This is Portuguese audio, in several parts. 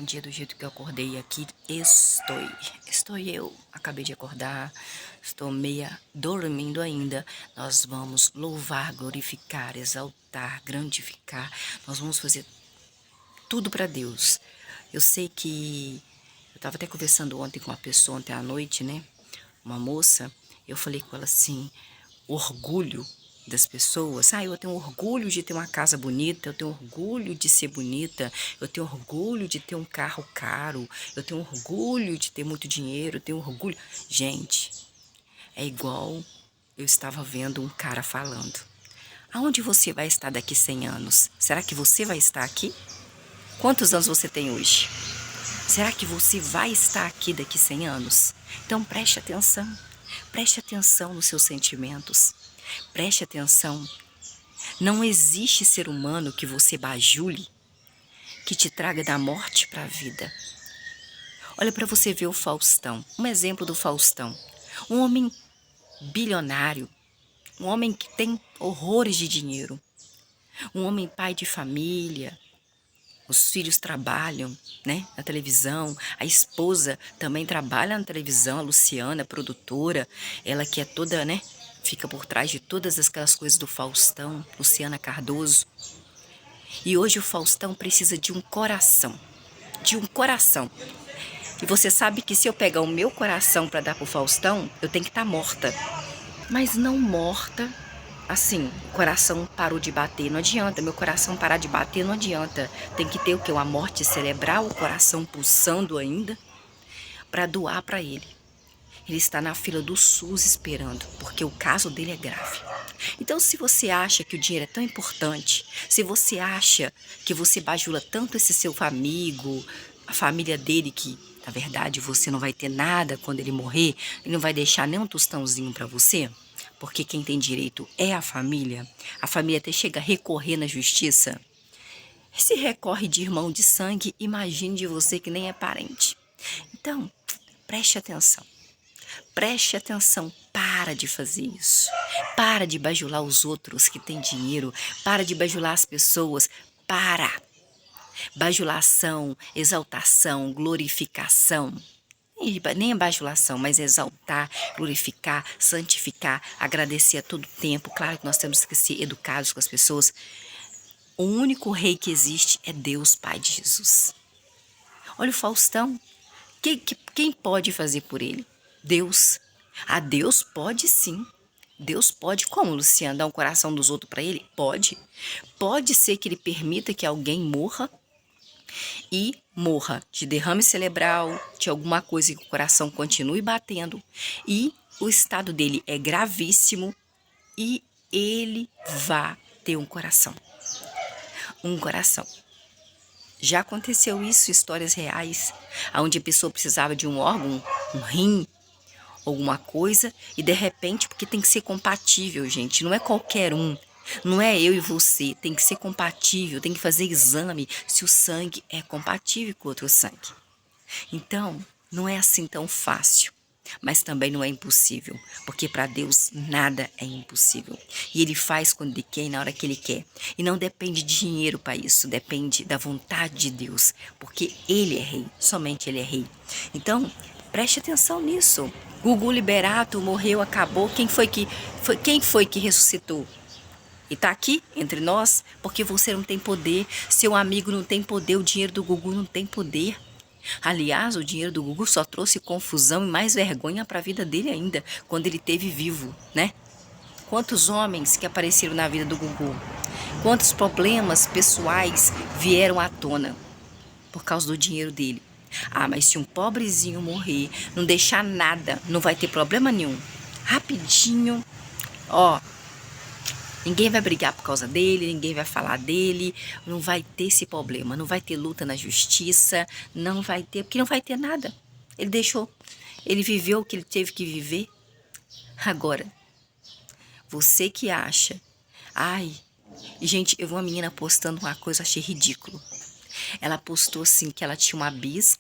dia do jeito que eu acordei aqui. Estou eu. Acabei de acordar. Estou meia dormindo ainda. Nós vamos louvar, glorificar, exaltar, grandificar. Nós vamos fazer tudo para Deus. Eu sei que eu estava até conversando ontem com uma pessoa, ontem à noite, né? Uma moça. Eu falei com ela assim, orgulho das pessoas. Eu tenho orgulho de ter uma casa bonita, eu tenho orgulho de ser bonita, eu tenho orgulho de ter um carro caro, eu tenho orgulho de ter muito dinheiro, eu tenho orgulho. Gente, é igual eu estava vendo um cara falando. Aonde você vai estar daqui 100 anos? Será que você vai estar aqui? Quantos anos você tem hoje? Será que você vai estar aqui daqui 100 anos? Então preste atenção. Preste atenção nos seus sentimentos. Preste atenção. Não existe ser humano que você bajule, que te traga da morte para a vida. Olha para você ver o Faustão. Um exemplo do Faustão. Um homem bilionário. Um homem que tem horrores de dinheiro. Um homem pai de família. Os filhos trabalham, né, na televisão. A esposa também trabalha na televisão, a Luciana, produtora. Ela que é toda, né, fica por trás de todas aquelas coisas do Faustão, Luciana Cardoso. E hoje o Faustão precisa de um coração. De um coração. E você sabe que se eu pegar o meu coração para dar pro Faustão, eu tenho que estar morta. Mas não morta. Assim, o coração parou de bater, não adianta. Meu coração parar de bater, não adianta. Tem que ter o que? Uma morte cerebral, o coração pulsando ainda, para doar para ele. Ele está na fila do SUS esperando, porque o caso dele é grave. Então, se você acha que o dinheiro é tão importante, se você acha que você bajula tanto esse seu amigo, a família dele, que na verdade você não vai ter nada quando ele morrer, ele não vai deixar nem um tostãozinho para você, porque quem tem direito é a família até chega a recorrer na justiça. Se recorre de irmão de sangue, imagine de você que nem é parente. Então, preste atenção. Preste atenção, para de fazer isso. Para de bajular os outros que têm dinheiro. Para de bajular as pessoas. Para. Bajulação, exaltação, glorificação. Nem é bajulação, mas exaltar, glorificar, santificar, agradecer a todo tempo. Claro que nós temos que ser educados com as pessoas. O único rei que existe é Deus, Pai de Jesus. Olha o Faustão. Quem pode fazer por ele? Deus. Deus pode sim. Deus pode. Como, Luciana? Dar um coração dos outros para ele? Pode. Pode ser que ele permita que alguém morra e morra de derrame cerebral, de alguma coisa que o coração continue batendo. E o estado dele é gravíssimo e ele vai ter um coração. Um coração. Já aconteceu isso, histórias reais, onde a pessoa precisava de um órgão, um rim, alguma coisa, e de repente, porque tem que ser compatível, gente, não é qualquer um, não é eu e você, tem que ser compatível, tem que fazer exame se o sangue é compatível com outro sangue. Então, não é assim tão fácil. Mas também não é impossível, porque para Deus nada é impossível. E Ele faz quando Ele quer e na hora que Ele quer. E não depende de dinheiro para isso, depende da vontade de Deus, porque Ele é rei, somente Ele é rei. Então, preste atenção nisso. Gugu Liberato morreu, acabou. Quem foi que ressuscitou? E tá aqui entre nós, porque você não tem poder, seu amigo não tem poder, o dinheiro do Gugu não tem poder. Aliás, o dinheiro do Gugu só trouxe confusão e mais vergonha para a vida dele ainda, quando ele esteve vivo, né? Quantos homens que apareceram na vida do Gugu? Quantos problemas pessoais vieram à tona por causa do dinheiro dele? Mas se um pobrezinho morrer, não deixar nada, não vai ter problema nenhum. Rapidinho, ninguém vai brigar por causa dele, ninguém vai falar dele, não vai ter esse problema, não vai ter luta na justiça, não vai ter, porque não vai ter nada. Ele viveu o que ele teve que viver. Agora, você que acha, gente, eu vi uma menina postando uma coisa, achei ridículo. Ela postou assim que ela tinha uma bis,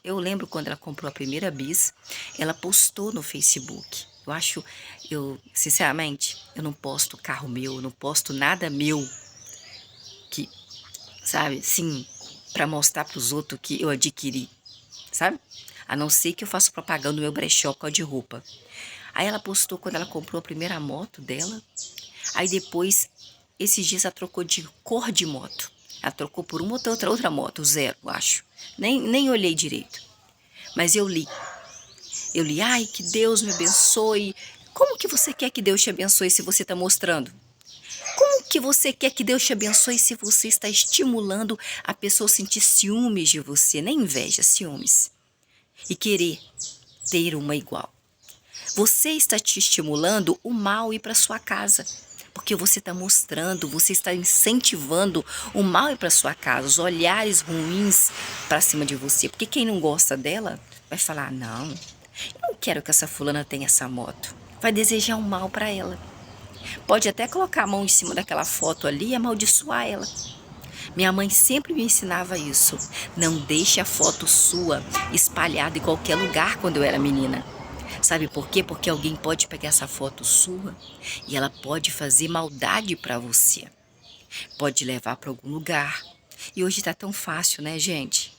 eu lembro quando ela comprou a primeira bis, ela postou no Facebook. Sinceramente, eu não posto carro meu, eu não posto nada meu, que, sabe, sim, para mostrar para os outros que eu adquiri, sabe? A não ser que eu faça propaganda no meu brechó de roupa. Aí ela postou quando ela comprou a primeira moto dela. Aí depois, esses dias ela trocou de cor de moto. Ela trocou por uma outra moto, zero, eu acho. Nem olhei direito. Mas eu li. Eu li, ai, que Deus me abençoe. Como que você quer que Deus te abençoe se você está mostrando? Como que você quer que Deus te abençoe se você está estimulando a pessoa a sentir ciúmes de você? Nem inveja, ciúmes. E querer ter uma igual. Você está te estimulando o mal ir para sua casa. Porque você está mostrando, você está incentivando o mal ir para sua casa, os olhares ruins para cima de você. Porque quem não gosta dela vai falar, não, eu não quero que essa fulana tenha essa moto. Vai desejar um mal para ela. Pode até colocar a mão em cima daquela foto ali e amaldiçoar ela. Minha mãe sempre me ensinava isso. Não deixe a foto sua espalhada em qualquer lugar quando eu era menina. Sabe por quê? Porque alguém pode pegar essa foto sua e ela pode fazer maldade para você. Pode levar para algum lugar. E hoje tá tão fácil, né, gente?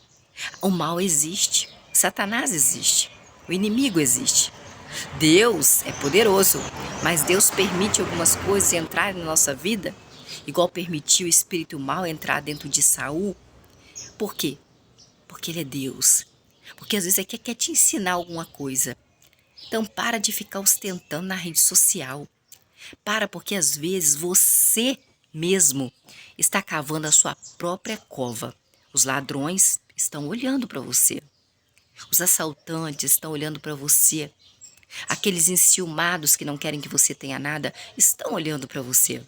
O mal existe. Satanás existe. O inimigo existe. Deus é poderoso, mas Deus permite algumas coisas entrarem na nossa vida, igual permitiu o espírito mal entrar dentro de Saul. Por quê? Porque ele é Deus. Porque às vezes ele quer te ensinar alguma coisa. Então para de ficar ostentando na rede social. Para, porque às vezes você mesmo está cavando a sua própria cova. Os ladrões estão olhando para você. Os assaltantes estão olhando para você. Aqueles enciumados que não querem que você tenha nada estão olhando para você.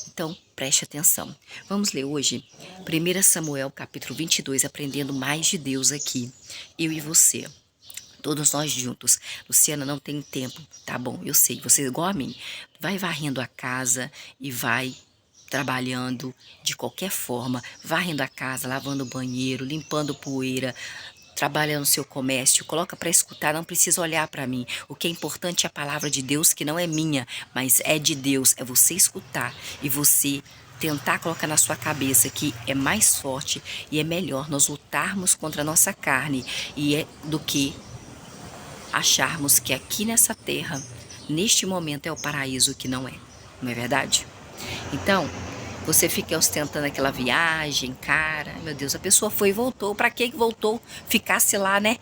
Então, preste atenção. Vamos ler hoje 1 Samuel capítulo 22, aprendendo mais de Deus aqui. Eu e você. Todos nós juntos. Luciana, não tem tempo. Tá bom, eu sei. Você é igual a mim. Vai varrendo a casa e vai trabalhando de qualquer forma. Varrendo a casa, lavando o banheiro, limpando poeira, trabalhando no seu comércio. Coloca para escutar, não precisa olhar para mim. O que é importante é a palavra de Deus, que não é minha, mas é de Deus. É você escutar e você tentar colocar na sua cabeça que é mais forte e é melhor nós lutarmos contra a nossa carne do que acharmos que aqui nessa terra, neste momento, é o paraíso, que não é. Não é verdade? Então, você fica ostentando aquela viagem, cara, meu Deus, a pessoa foi e voltou. Pra que voltou? Ficasse lá, né?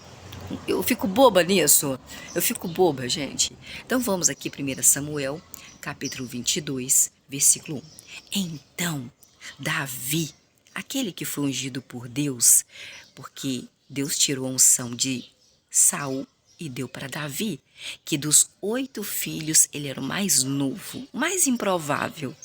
Eu fico boba nisso. Eu fico boba, gente. Então vamos aqui, 1 Samuel, capítulo 22, versículo 1. Então, Davi, aquele que foi ungido por Deus, porque Deus tirou a unção de Saul e deu para Davi, que dos 8 filhos ele era o mais novo, o mais improvável.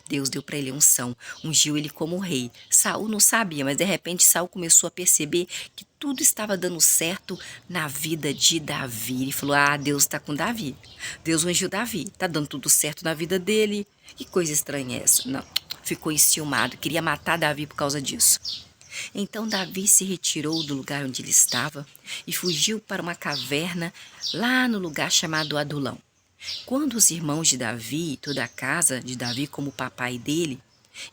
Deus deu para ele a unção, ungiu ele como rei. Saul não sabia, mas de repente Saul começou a perceber que tudo estava dando certo na vida de Davi. Ele falou, Deus está com Davi. Deus ungiu Davi, está dando tudo certo na vida dele. Que coisa estranha é essa? Não, ficou enciumado, queria matar Davi por causa disso. Então Davi se retirou do lugar onde ele estava e fugiu para uma caverna lá no lugar chamado Adulão. Quando os irmãos de Davi, toda a casa de Davi, como o papai dele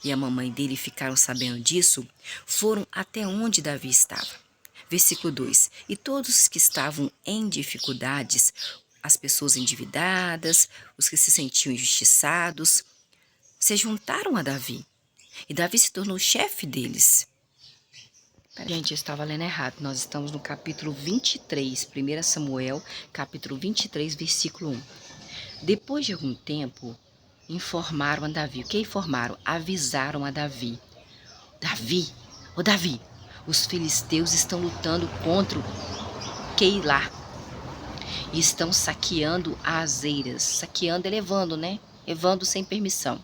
e a mamãe dele ficaram sabendo disso, foram até onde Davi estava. Versículo 2. E todos que estavam em dificuldades, as pessoas endividadas, os que se sentiam injustiçados, se juntaram a Davi. E Davi se tornou chefe deles. Gente, eu estava lendo errado. Nós estamos no capítulo 23, 1 Samuel, capítulo 23, versículo 1. Depois de algum tempo, informaram a Davi. O que informaram? Avisaram a Davi. Davi, Davi, os filisteus estão lutando contra Queilá e estão saqueando as eiras. Saqueando é levando, né? Levando sem permissão.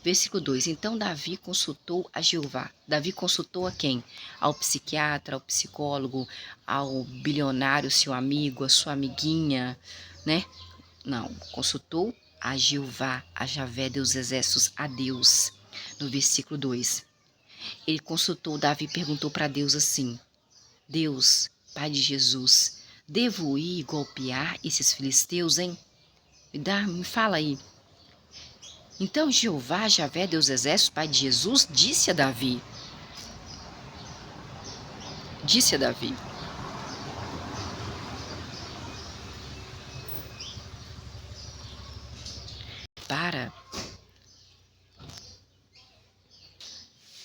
Versículo 2. Então Davi consultou a Jeová. Davi consultou a quem? Ao psiquiatra, ao psicólogo, ao bilionário, seu amigo, a sua amiguinha, né? Não, consultou a Jeová, a Javé, Deus dos exércitos, a Deus. No versículo 2. Ele consultou, Davi perguntou para Deus assim: Deus, Pai de Jesus, devo ir golpear esses filisteus, hein? Me fala aí. Então Jeová, Javé, Deus dos exércitos, Pai de Jesus, disse a Davi: disse a Davi.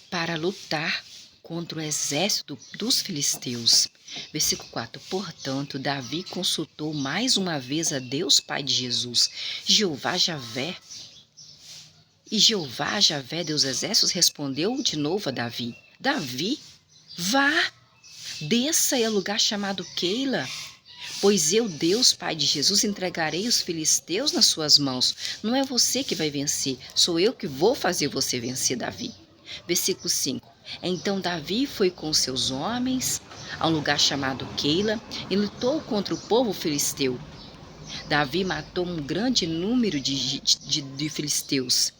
Para lutar contra o exército dos filisteus. Versículo 4. Portanto, Davi consultou mais uma vez a Deus Pai de Jesus, Jeová Javé. E Jeová Javé, Deus Exércitos, respondeu de novo a Davi: Davi, vá, desça ao lugar chamado Keila, pois eu, Deus Pai de Jesus, entregarei os filisteus nas suas mãos. Não é você que vai vencer, sou eu que vou fazer você vencer, Davi. Versículo 5. Então Davi foi com seus homens a um lugar chamado Keila e lutou contra o povo filisteu. Davi matou um grande número de filisteus,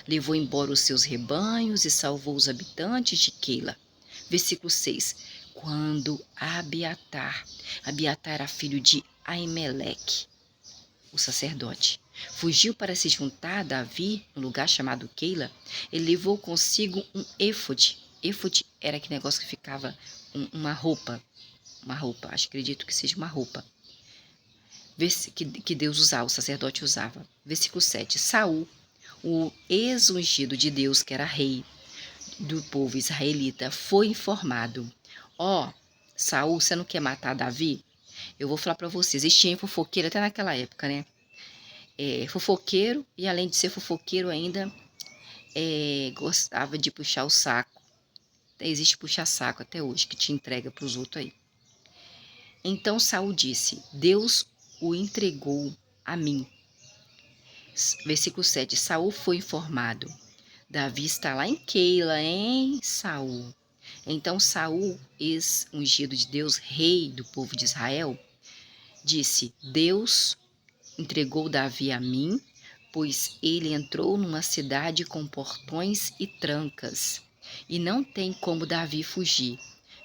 levou embora os seus rebanhos e salvou os habitantes de Keila. Versículo 6. Quando Abiatar era filho de Aimeleque, o sacerdote, fugiu para se juntar a Davi no lugar chamado Keila, ele levou consigo um éfode. Éfode era aquele negócio que ficava uma roupa, acredito que seja uma roupa, que Deus usava, o sacerdote usava. Versículo 7. Saul, o ex-ungido de Deus, que era rei do povo israelita, foi informado: ó, Saul, você não quer matar Davi? Eu vou falar para vocês, existia fofoqueiro até naquela época, né? Fofoqueiro, e além de ser fofoqueiro ainda, gostava de puxar o saco. Existe puxa-saco até hoje, que te entrega para os outros aí. Então Saul disse: Deus o entregou a mim. Versículo 7. Saul foi informado: Davi está lá em Keila, hein, Saul? Então Saul, ex-ungido de Deus, rei do povo de Israel, disse: Deus entregou Davi a mim, pois ele entrou numa cidade com portões e trancas, e não tem como Davi fugir.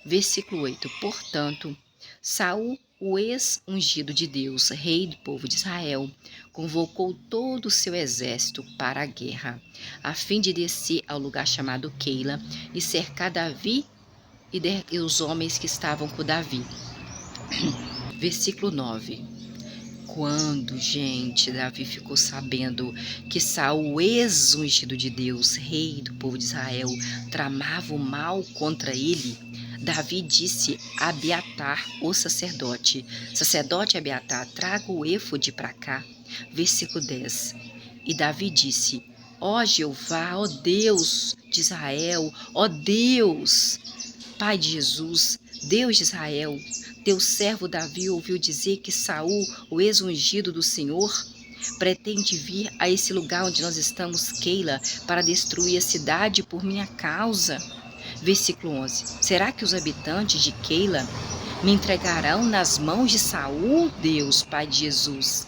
Versículo 8. Portanto, Saul, o ex-ungido de Deus, rei do povo de Israel, convocou todo o seu exército para a guerra, a fim de descer ao lugar chamado Keila e cercar Davi e os homens que estavam com Davi. Versículo 9. Quando, Davi ficou sabendo que Saul, ex-ungido de Deus, rei do povo de Israel, tramava o mal contra ele, Davi disse a Abiatar, o sacerdote: Sacerdote Abiatar, traga o éfode para cá. Versículo 10. E Davi disse: ó Jeová, ó Deus de Israel, ó Deus, Pai de Jesus, Deus de Israel, teu servo Davi ouviu dizer que Saul, o ex-ungido do Senhor, pretende vir a esse lugar onde nós estamos, Keila, para destruir a cidade por minha causa. Versículo 11. Será que os habitantes de Keila me entregarão nas mãos de Saul, Deus, Pai de Jesus?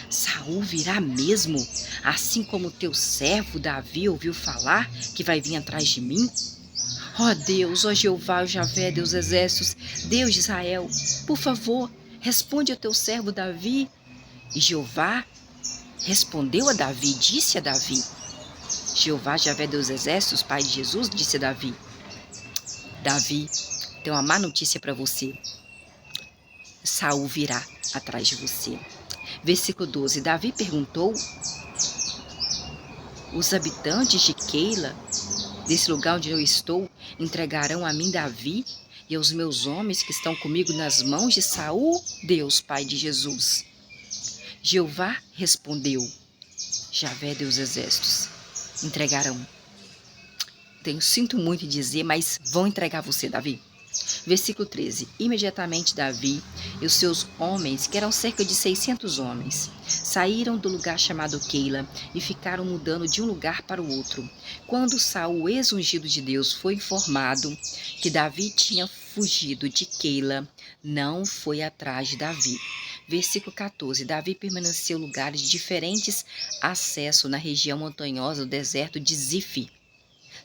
Saul virá mesmo, assim como teu servo Davi ouviu falar que vai vir atrás de mim? Ó Deus, ó Jeová, ó Javé, Deus Exércitos, Deus de Israel, por favor, responde a teu servo Davi. E Jeová respondeu a Davi, disse a Davi: Jeová, Javé, Deus Exércitos, Pai de Jesus, disse a Davi: Davi, tem uma má notícia para você. Saul virá atrás de você. Versículo 12. Davi perguntou: os habitantes de Keila, desse lugar onde eu estou, entregarão a mim Davi e aos meus homens que estão comigo nas mãos de Saul, Deus, Pai de Jesus? Jeová respondeu: Javé, Deus Exércitos, entregarão. Sinto muito em dizer, mas vão entregar você, Davi. Versículo 13. Imediatamente Davi e os seus homens, que eram cerca de 600 homens, saíram do lugar chamado Keila e ficaram mudando de um lugar para o outro. Quando Saul, ex-ungido de Deus, foi informado que Davi tinha fugido de Keila, não foi atrás de Davi. Versículo 14. Davi permaneceu em lugares de diferentes acesso na região montanhosa do deserto de Zif.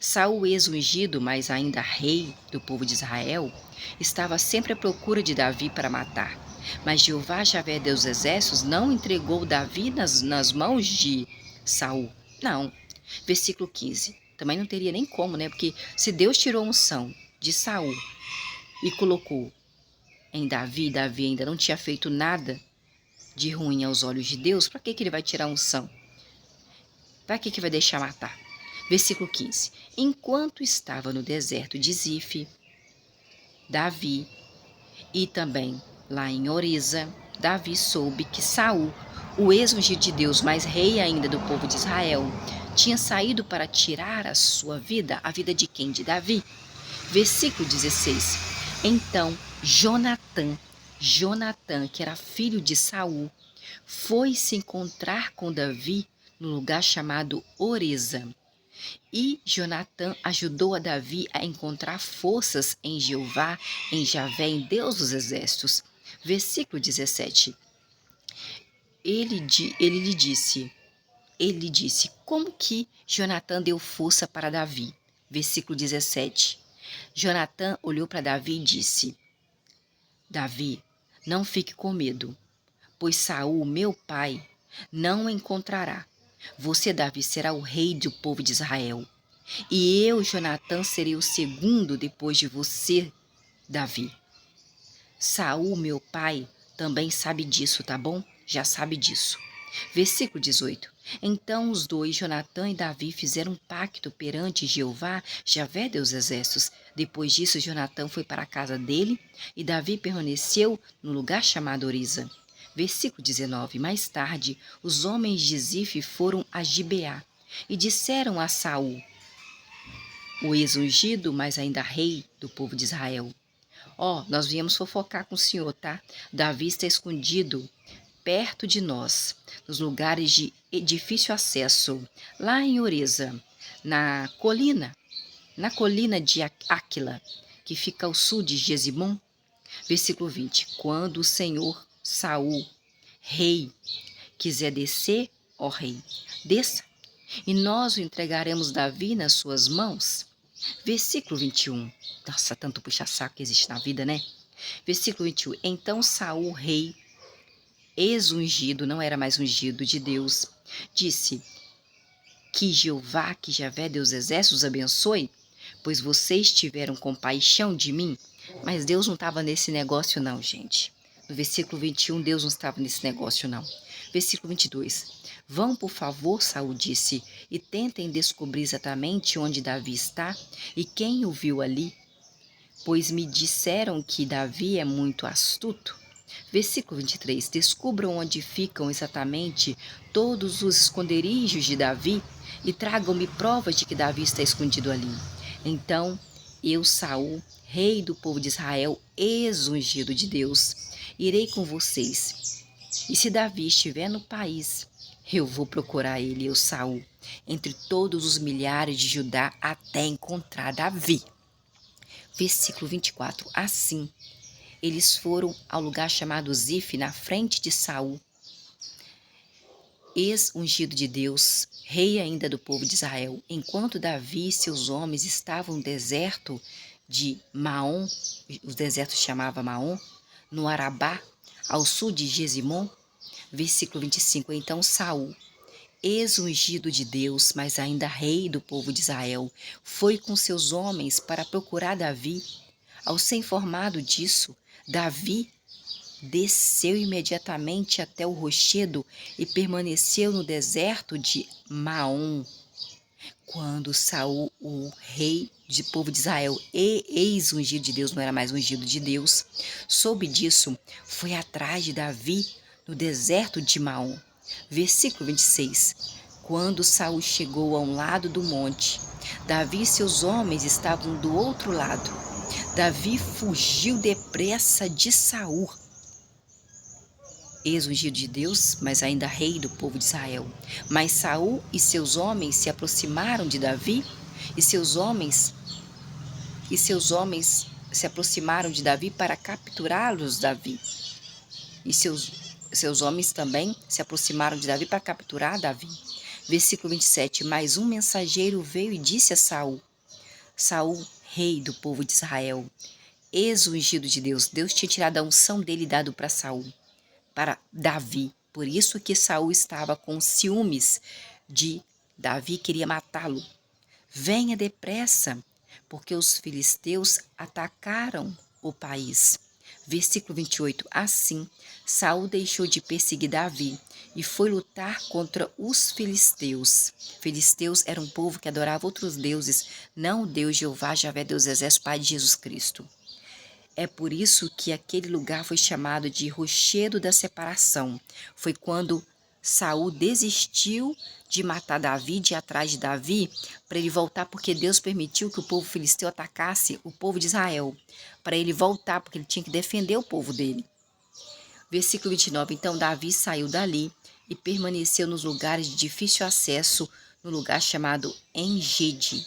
Saul, ex-ungido, mas ainda rei do povo de Israel, estava sempre à procura de Davi para matar. Mas Jeová, Javé, Deus dos Exércitos, não entregou Davi nas mãos de Saul. Não. Versículo 15. Também não teria nem como, né? Porque se Deus tirou a unção de Saul e colocou em Davi. Davi ainda não tinha feito nada de ruim aos olhos de Deus. Para que ele vai tirar a unção? Para que vai deixar matar? Versículo 15. Enquanto estava no deserto de Zif, Davi, e também lá em Oriza, Davi soube que Saul, o ex-ungido de Deus, mas rei ainda do povo de Israel, tinha saído para tirar a sua vida. A vida de quem? De Davi. Versículo 16. Então Jonatã, que era filho de Saul, foi se encontrar com Davi no lugar chamado Oriza. E Jonatã ajudou a Davi a encontrar forças em Jeová, em Javé, em Deus dos exércitos. Versículo 17. Ele lhe disse, como que Jonatã deu força para Davi? Versículo 17. Jonatã olhou para Davi e disse: Davi, não fique com medo, pois Saul, meu pai, não o encontrará. Você, Davi, será o rei do povo de Israel. E eu, Jonatã, serei o segundo depois de você, Davi. Saul, meu pai, também sabe disso, tá bom? Já sabe disso. Versículo 18. Então os dois, Jonatã e Davi, fizeram um pacto perante Jeová, Javé dos exércitos. Depois disso, Jonatã foi para a casa dele e Davi permaneceu no lugar chamado Oriza. Versículo 19. Mais tarde, os homens de Zif foram a Gibeá e disseram a Saul, o ex-ungido, mas ainda rei do povo de Israel: nós viemos fofocar com o senhor, tá? Davi está escondido perto de nós, nos lugares de difícil acesso, lá em Oriza, na colina de Áquila, que fica ao sul de Gesimon. Versículo 20. Quando o Senhor Saul, rei, quiser descer, ó rei, desça, e nós o entregaremos Davi nas suas mãos. Versículo 21. Nossa, tanto puxa-saco que existe na vida, né? Versículo 21. Então Saul, rei, ex-ungido, não era mais ungido de Deus, disse: que Jeová, que Javé, Deus exércitos, abençoe, pois vocês tiveram compaixão de mim. Mas Deus não estava nesse negócio não, gente. No versículo 21, Deus não estava nesse negócio não. Versículo 22. Vão, por favor, Saul disse, e tentem descobrir exatamente onde Davi está e quem o viu ali, pois me disseram que Davi é muito astuto. Versículo 23. Descubram onde ficam exatamente todos os esconderijos de Davi e tragam-me provas de que Davi está escondido ali. Então eu, Saul, rei do povo de Israel, ex-ungido de Deus, irei com vocês. E se Davi estiver no país, eu vou procurar ele, eu, Saul, entre todos os milhares de Judá até encontrar Davi. Versículo 24. Assim, eles foram ao lugar chamado Zif, na frente de Saul, ex-ungido de Deus, rei ainda do povo de Israel, enquanto Davi e seus homens estavam no deserto de Maom, o deserto chamava Maom, no Arabá, ao sul de Gesimon. Versículo 25. Então Saul, ex-ungido de Deus, mas ainda rei do povo de Israel, foi com seus homens para procurar Davi. Ao ser informado disso, Davi desceu imediatamente até o rochedo e permaneceu no deserto de Maom. Quando Saul, o rei do povo de Israel e ex-ungido de Deus, não era mais ungido de Deus, soube disso, foi atrás de Davi no deserto de Maom. Versículo 26. Quando Saul chegou a um lado do monte, Davi e seus homens estavam do outro lado. Davi fugiu depressa de Saul, ex-ungido de Deus, mas ainda rei do povo de Israel. Mas Saul e seus homens se aproximaram de Davi, e seus homens se aproximaram de Davi para capturá-los, Davi. E seus homens também se aproximaram de Davi para capturar Davi. Versículo 27. Mas um mensageiro veio e disse a Saul, rei do povo de Israel, ex-ungido de Deus. Deus tinha tirado a unção dele e dado para Saul, para Davi. Por isso que Saul estava com ciúmes de Davi, queria matá-lo. Venha depressa, porque os filisteus atacaram o país. Versículo 28. Assim, Saul deixou de perseguir Davi e foi lutar contra os filisteus. Filisteus era um povo que adorava outros deuses, não o Deus Jeová, Javé, Deus Exército, Pai de Jesus Cristo. É por isso que aquele lugar foi chamado de Rochedo da Separação. Foi quando Saul desistiu de matar Davi, de ir atrás de Davi, para ele voltar, porque Deus permitiu que o povo filisteu atacasse o povo de Israel, para ele voltar, porque ele tinha que defender o povo dele. Versículo 29. Então Davi saiu dali e permaneceu nos lugares de difícil acesso, no lugar chamado Engedi.